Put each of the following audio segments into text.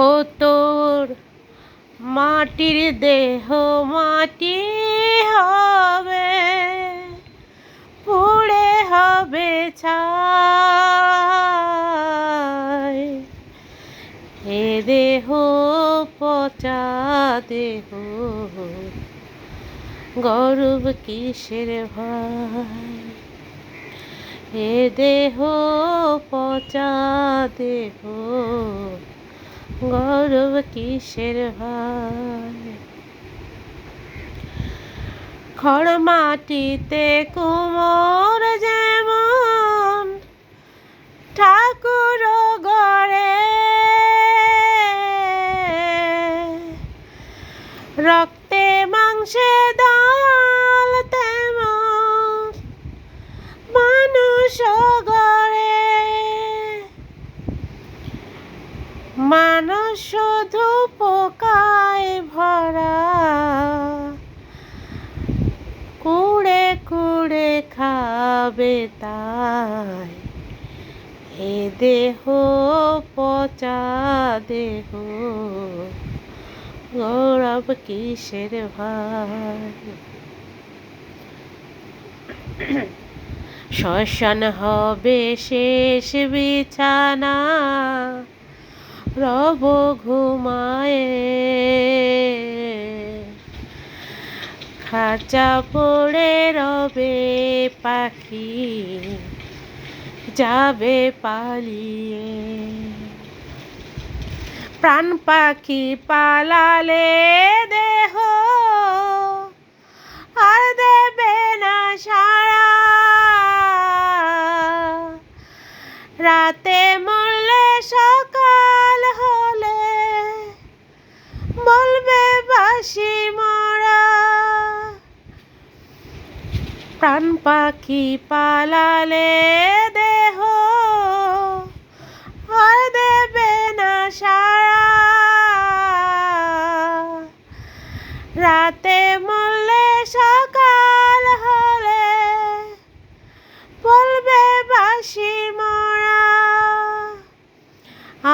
ও তোর মাটির দেহ মাটি হবে, পুড়ে হবে ছাই। এ দেহ পচা দেহ, গর্ব কিসের ভাই? এ দেহ পচা দেহ, গর্ব কিসের ভাই? খড় মাটিতে কুমোর যেমন ঠাকুর গড়ে, রক্তে মাংসে দয়াল তেমন মানুষ গড়ে। মানুষ শুধু পোকায় ভরা, কুড়ে কুড়ে খাবে তাই। এ দেহ পচা দেহ, গৌরব কিসের ভাই? শ্মশান হবে শেষ বিছানা, রব ঘুমায়ে। খাঁচা পড়ে রবে পাখি, যাবে পালিয়ে। প্রাণ পাখি পালালে দেহ আর দেবে না সাড়া, রাতে মরলে সকাল হলে বলবে বাসি মরা। প্রাণ পাখি পালালে দেহ আর দেবে না সাড়া, রাতে মরলে সকাল হলে বলবে বাসি মরা।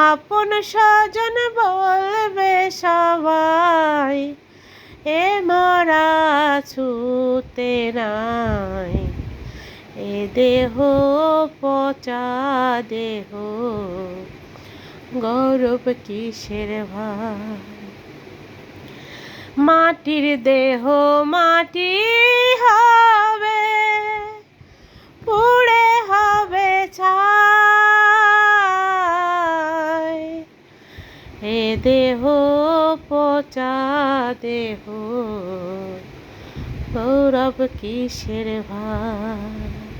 আপন স্বজন বলবে সবাই, এ মরা ছুতে নাই। এ দেহ পচা দেহ, গৌরব কিসের ভাই? মাটির দেহ মাটি হবে, পুড়ে হবে ছাই। এ দেহ পচা দেহ, গৌরব কিসের ভাই?